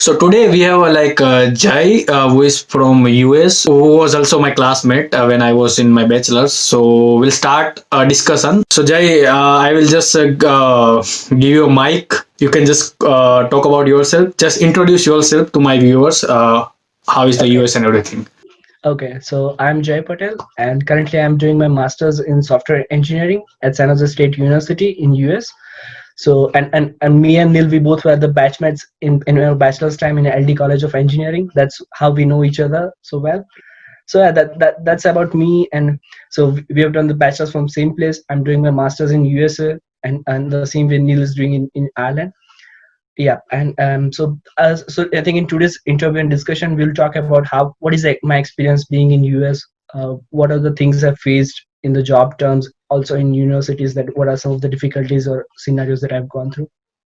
So today we have Jai, who is from US, who was also my classmate when I was in my bachelor's. So we'll start a discussion. So Jai, I will just give you a mic. You can just talk about yourself. Just introduce yourself to my viewers. How is the Okay. US and everything? Okay. So I'm Jay Patel, and currently I'm doing my master's in software engineering at San Jose State University in US. So and me and Neil, we both were the batchmates in our bachelor's time in LD College of Engineering. That's how we know each other so well. So yeah, that's about me. And so we have done the bachelor's from same place. I'm doing my master's in USA, and the same way Neil is doing in Ireland. Yeah, and so I think in today's interview and discussion we'll talk about how what is my experience being in US. What are the things I've faced in the job terms, also in universities, that what are some of the difficulties or scenarios that I've gone through.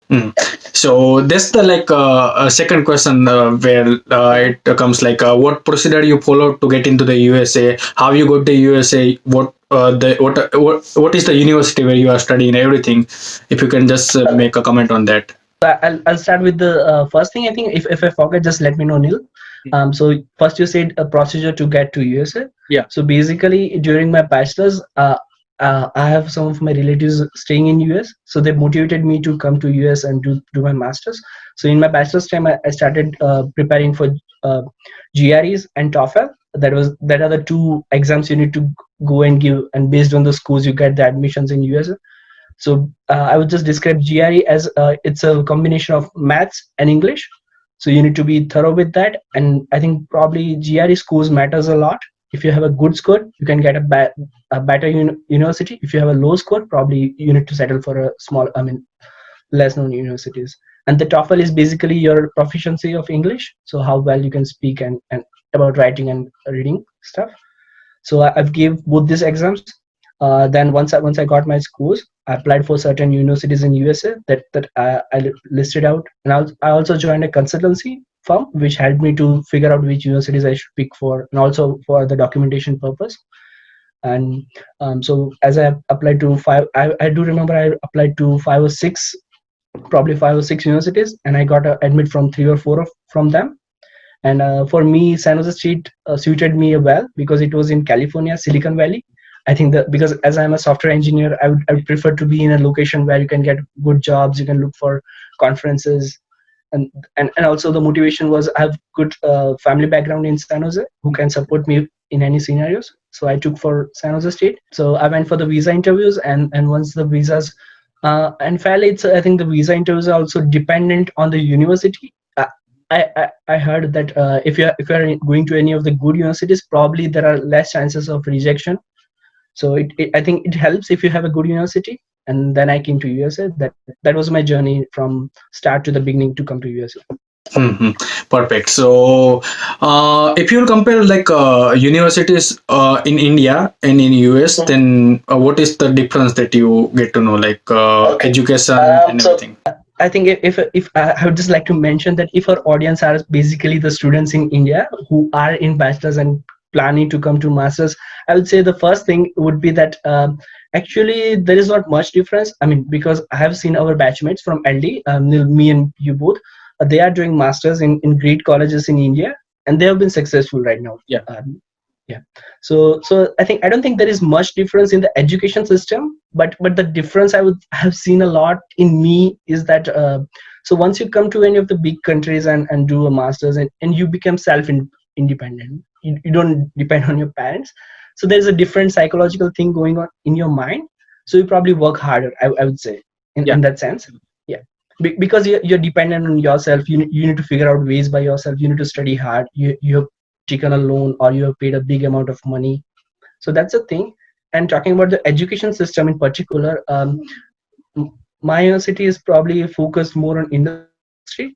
Mm. So that's the second question where it comes what procedure you follow to get into the USA, how you got to USA, what is the university where you are studying, everything. If you can just make a comment on that. I'll start with the first thing. I think if I forget, just let me know, Neil. So first you said a procedure to get to USA. Yeah. So basically, during my bachelor's, I have some of my relatives staying in US, so they motivated me to come to US and do my masters. So in my bachelor's time, I started preparing for uh, GREs and TOEFL. That are the two exams you need to go and give, and based on the scores you get the admissions in US. So I would just describe GRE as it's a combination of maths and English. So you need to be thorough with that. And I think probably GRE scores matters a lot. If you have a good score, you can get a better university. If you have a low score, probably you need to settle for a small, I mean, less known universities. And the TOEFL is basically your proficiency of English. So how well you can speak and about writing and reading stuff. So I've gave both these exams. Then once I got my scores, I applied for certain universities in USA that I listed out, and I also joined a consultancy firm which helped me to figure out which universities I should pick for, and also for the documentation purpose. And so as I applied to five, I do remember I applied to five or six, probably five or six universities, and I got a admit from three or four from them. And for me, San Jose State suited me well because it was in California, Silicon Valley. I think that because as I'm a software engineer, I would prefer to be in a location where you can get good jobs, you can look for conferences, and also the motivation was I have good family background in San Jose who can support me in any scenarios. So I took for San Jose State. So I went for the visa interviews, and once the visas, and fairly, it's I think the visa interviews are also dependent on the university. I heard that if you're going to any of the good universities, probably there are less chances of rejection. So I think it helps if you have a good university. And then I came to USA. That was my journey from start to the beginning to come to USA. Hmm. Perfect. So, if you compare universities in India and in US, then what is the difference that you get to know, Okay. education and So everything? I think if I would just like to mention that if our audience are basically the students in India who are in bachelors and planning to come to masters, I would say the first thing would be that actually there is not much difference. I mean, because I have seen our batchmates from LD, me and you both, they are doing masters in great colleges in India, and they have been successful right now. Yeah. Yeah. So I don't think there is much difference in the education system, but the difference I would have seen a lot in me is that so once you come to any of the big countries and do a masters, and you become independent, you don't depend on your parents. So there's a different psychological thing going on in your mind. So you probably work harder, I would say, Yeah. in that sense. Yeah. Because you're dependent on yourself, you need to figure out ways by yourself, you need to study hard, you have taken a loan or you have paid a big amount of money. So that's the thing. And talking about the education system in particular, my university is probably focused more on industry.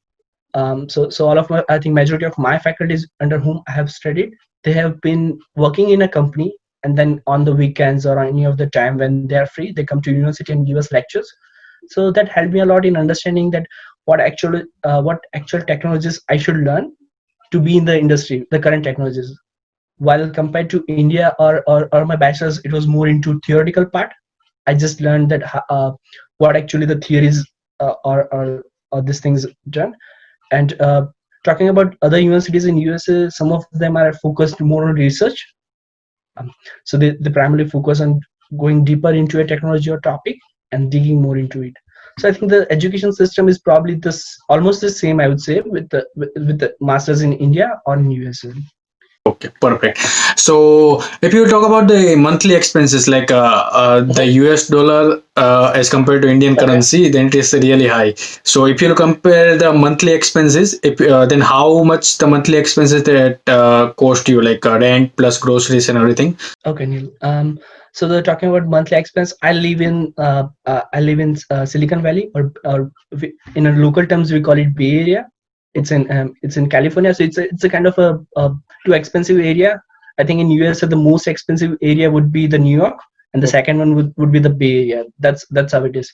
So all of my, I think majority of my faculties under whom I have studied, they have been working in a company, and then on the weekends or on any of the time when they are free, they come to university and give us lectures. So that helped me a lot in understanding that what actual technologies I should learn to be in the industry, the current technologies. While compared to India or my bachelor's, it was more into theoretical part. I just learned that what actually the theories or these things done. And talking about other universities in USA, some of them are focused more on research. So they primarily focus on going deeper into a technology or topic and digging more into it. So I think the education system is probably this almost the same, I would say, with the masters in India or in USA. Okay, perfect. So if you talk about the monthly expenses, like the US dollar as compared to Indian currency, then it is really high. So if you compare the monthly expenses, if then how much the monthly expenses that cost you, like rent plus groceries and everything? Okay, Neil. So they're talking about monthly expense. I live in Silicon Valley, or in a local terms we call it Bay Area. It's in California, so it's a kind of a too expensive area. I think in US the most expensive area would be the New York, and the second one would be the Bay Area. That's how it is.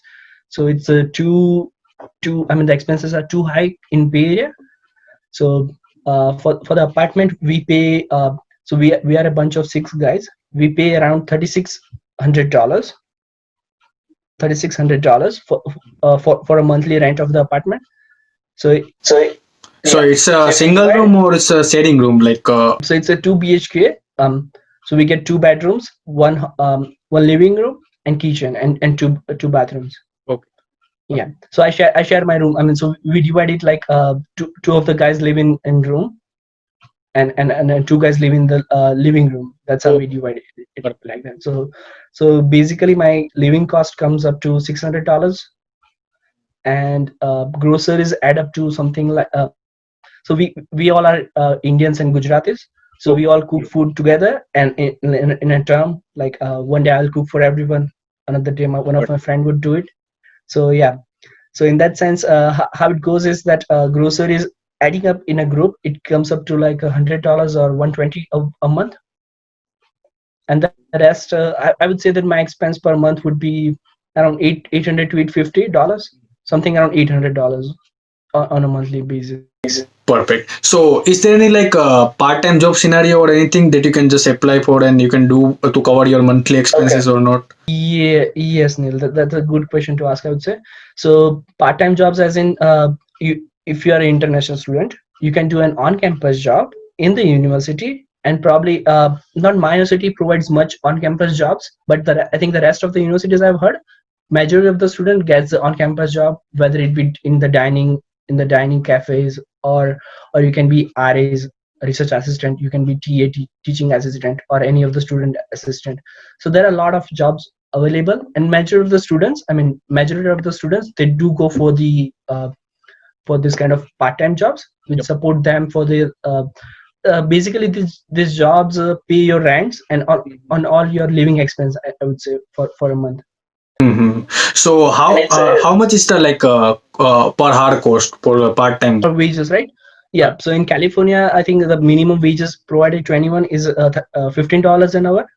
So it's a too. I mean the expenses are too high in Bay Area. So for the apartment we pay. So we are a bunch of six guys. We pay around $3,600, $3,600 for a monthly rent of the apartment. So So yeah, it's so a if you single divide, room or it's a sharing room, like so it's a 2 BHK. So we get two bedrooms, one living room and kitchen, and two bathrooms. okay. Yeah. So I share my room. I mean, so we divide it like two of the guys live in room, and two guys live in the living room. That's how we divide it like that. So basically my living cost comes up to $600, and groceries add up to something like so we all are Indians and Gujaratis. So we all cook food together, and in a term, like one day I'll cook for everyone, another day one of my friend would do it. So yeah. So in that sense, how it goes is that groceries adding up in a group, it comes up to like $100 or 120 a month, and the rest, I would say that my expense per month would be around 800 to $850, something around $800 on a monthly basis. Perfect. So, is there any like part-time job scenario or anything that you can just apply for and you can do to cover your monthly expenses or not? Yeah, yes, Neil. That's a good question to ask, I would say. So part-time jobs, as in, if you are an international student, you can do an on-campus job in the university, and probably not my university provides much on-campus jobs, but I think the rest of the universities I've heard, majority of the student gets the on-campus job, whether it be in the dining cafes, or you can be RAs, research assistant, you can be TAT, teaching assistant, or any of the student assistant. So there are a lot of jobs available, and majority of the students, they do go for this kind of part-time jobs which support them for their basically these jobs pay your rents and on all your living expense, I would say, for a month. Mm-hmm. So, how much is the like per hour cost for a part-time? For wages, right? Yeah, so in California I think the minimum wages provided to anyone is $15 an hour.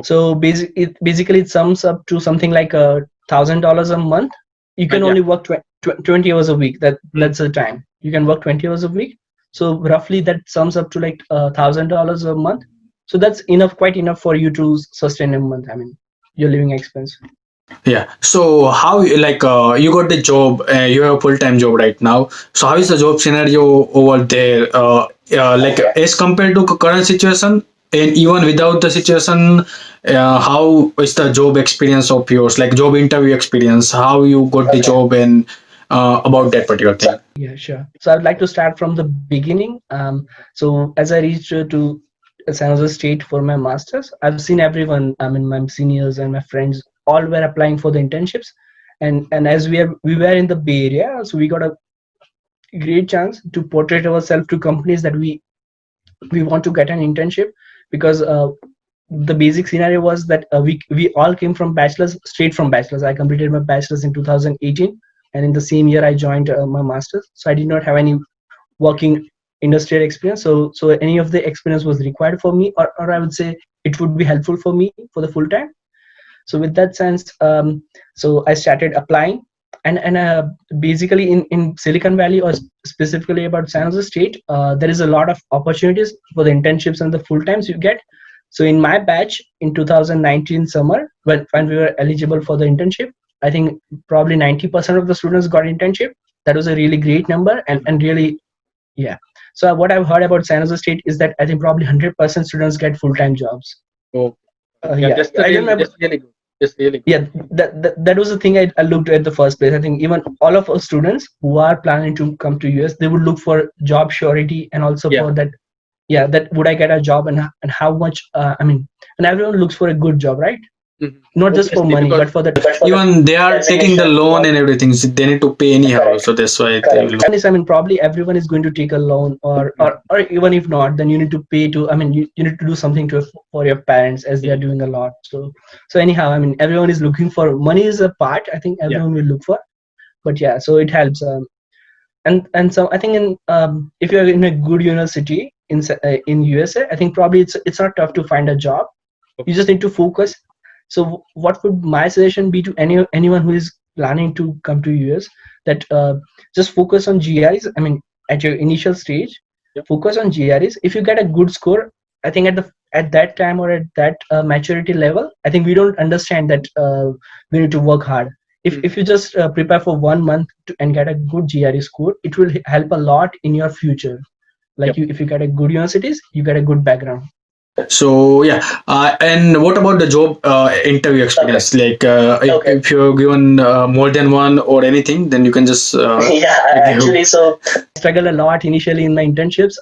So basically it sums up to something like $1,000 a month. You can only work 20 hours a week. That's the time you can work 20 hours a week. So roughly that sums up to like $1,000 a month. So that's enough, quite enough for you to sustain a month. I mean, your living expense. Yeah. So how like you got the job, you have a full-time job right now. So how is the job scenario over there? Like as compared to current situation, and even without the situation, how is the job experience of yours? Like job interview experience, how you got the job, and about that particular thing. Yeah, sure. So I'd like to start from the beginning. So as I reached to San Jose State for my masters, I've seen everyone. I mean, my seniors and my friends all were applying for the internships, and as we were in the Bay Area, so we got a great chance to portray ourselves to companies that we want to get an internship, because the basic scenario was that we all came from bachelors, straight from bachelors. I completed my bachelor's in 2018, and in the same year I joined my master's. So I did not have any working industrial experience. So any of the experience was required for me, or I would say it would be helpful for me for the full time. So with that sense, so I started applying, and basically in Silicon Valley, or specifically about San Jose State, there is a lot of opportunities for the internships and the full times you get. So in my batch in 2019 summer, when we were eligible for the internship, I think probably 90% of the students got internship. That was a really great number, and really Yeah. So what I've heard about San Jose State is that I think probably 100% students get full-time jobs. Oh, yeah, Yeah, that's the I don't know. that's really good. That's really good. Yeah, that was the thing I looked at the first place. I think even all of our students who are planning to come to US, they would look for job surety and also Yeah. for that. Yeah, that would I get a job and how much? I mean, and everyone looks for a good job, right? Mhm. Not just for Obviously, money, because but for the even they are taking the loan and everything, so they need to pay anyhow. So that's why they will. is, I mean, probably everyone is going to take a loan, or even if not, then you need to pay to. I mean, you need to do something to for your parents as they are doing a lot. So anyhow, I mean, everyone is looking for money is a part. I think Yeah. everyone will look for, but yeah, so it helps. And so I think in if you're in a good university in USA, I think probably it's not tough to find a job. You just need to focus. So what would my suggestion be to anyone who is planning to come to US, that just focus on GREs. I mean, at your initial stage, Yep. focus on GREs. If you get a good score, I think at that time or at that maturity level, I think we don't understand that we need to work hard. If you just prepare for 1 month and get a good GRE score, it will help a lot in your future. Like Yep. if you get a good universities, you get a good background. So yeah, and what about the job interview experience? Like, if you're given more than one or anything, then you can just give. So struggled a lot initially in my internships.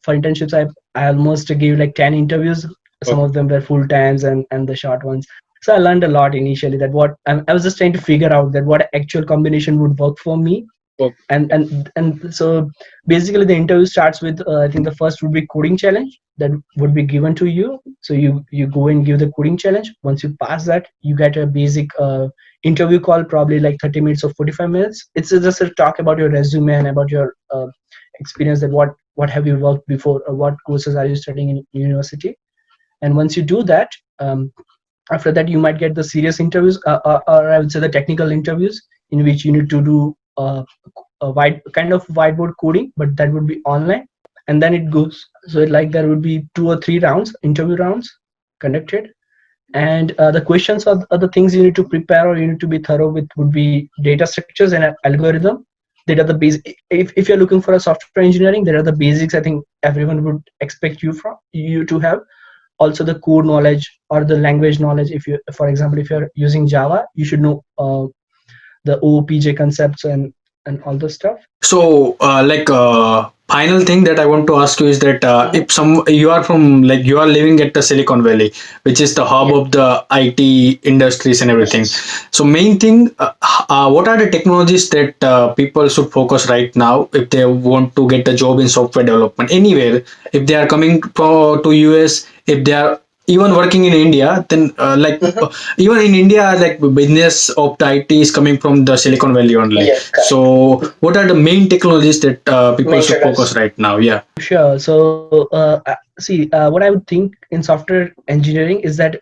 For internships, I almost gave like 10 interviews. Some Okay. of them were full times and the short ones. So I learned a lot initially that what I was just trying to figure out that what actual combination would work for me. Okay. And so basically the interview starts with I think the first would be coding challenge that would be given to you. So you go and give the coding challenge. Once you pass that, you get a basic interview call, probably like 30 minutes or 45 minutes. It's just a talk about your resume and about your experience, that what have you worked before, or what courses are you studying in university. And once you do that, after that you might get the serious interviews, or I would say the technical interviews, in which you need to do a wide kind of whiteboard coding, but that would be online. And then it goes, so like there would be 2 or 3 rounds, interview rounds conducted. And the questions are the things you need to prepare or you need to be thorough with would be data structures and algorithm. That are the basic. If you're looking for a software engineering, there are the basics I think everyone would expect you to have. Also the code knowledge or the language knowledge. If you, for example, if you're using Java, you should know the OOPJ concepts and all the stuff. So, like, final thing that I want to ask you is that if some you are from, like, you are living at the Silicon Valley, which is the hub of the IT industries and everything. So, main thing, what are the technologies that people should focus right now if they want to get a job in software development anywhere? If they are coming to US, if they are even working in India, then like even in India, like business of the IT is coming from the Silicon Valley only. Yes, correct. So, what are the main technologies that people should focus right now? Yeah. Sure. So, see, what I would think in software engineering is that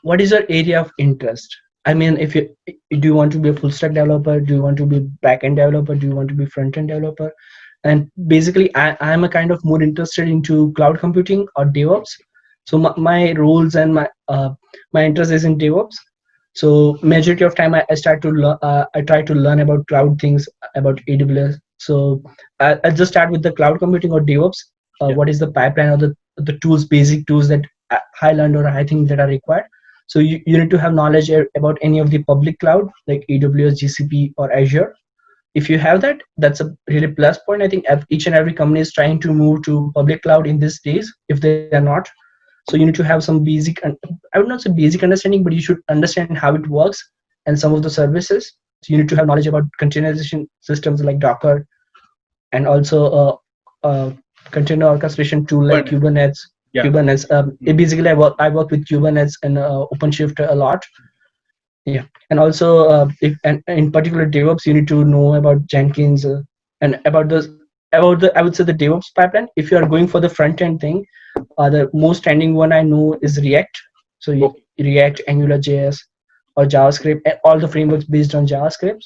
what is your area of interest? I mean, if you do you want to be a full stack developer? Do you want to be back end developer? Do you want to be front end developer? And basically, I'm a kind of more interested into cloud computing or DevOps. So my roles and my interest is in DevOps. So majority of time I start to I try to learn about cloud things, about AWS. So I'll just start with the cloud computing or DevOps. Yeah. What is the pipeline or the tools, basic tools that I learned or I think that are required. So you need to have knowledge about any of the public cloud like AWS, GCP, or Azure. If you have that, that's a really plus point. I think each and every company is trying to move to public cloud in these days. If they are not, so you need to have some basic, I would not say basic understanding, but you should understand how it works and some of the services. So you need to have knowledge about containerization systems like Docker, and also container orchestration tool like Kubernetes. Yeah. Kubernetes. Basically, I work with Kubernetes and OpenShift a lot. Yeah, and also if and in particular DevOps, you need to know about Jenkins and about the I would say the DevOps pipeline. If you are going for the front end thing, the most trending one I know is React. So React, AngularJS, or JavaScript, and all the frameworks based on JavaScript.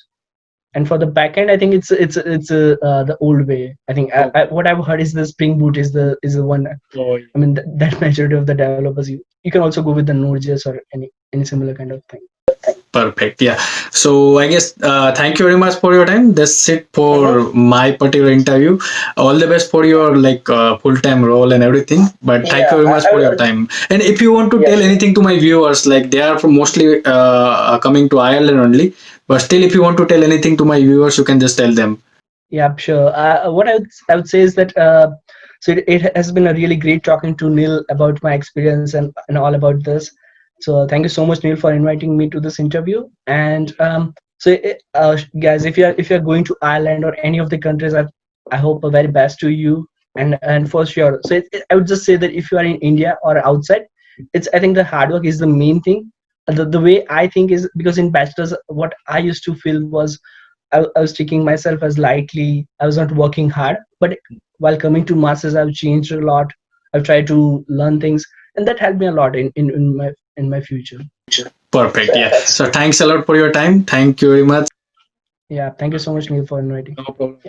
And for the backend, I think it's the old way. I think what I've heard is the Spring Boot is the one. I mean that majority of the developers you can also go with the Node.js or any similar kind of thing. Perfect. Yeah. So I guess thank you very much for your time. That's it Mhm. for my particular interview. All the best for your full time role and everything. But thank you Yeah, very much for your time. And if you want to tell anything to my viewers, like they are from mostly coming to Ireland only, but still, if you want to tell anything to my viewers, you can just tell them. yeah, sure. What I would say is that so it has been a really great talking to Neil about my experience and all about this. So thank you so much, Neil, for inviting me to this interview. And guys, if you're going to Ireland or any of the countries, I hope the very best to you. And for sure, so I would just say that if you are in India or outside, it's I think the hard work is the main thing. The way I think is because in bachelors, what I used to feel was I was taking myself as lightly. I was not working hard. But while coming to masters, I've changed a lot. I've tried to learn things, and that helped me a lot in my future. Perfect. Yeah. So thanks a lot for your time. Thank you very much. Yeah, thank you so much, Neil, for inviting. No problem.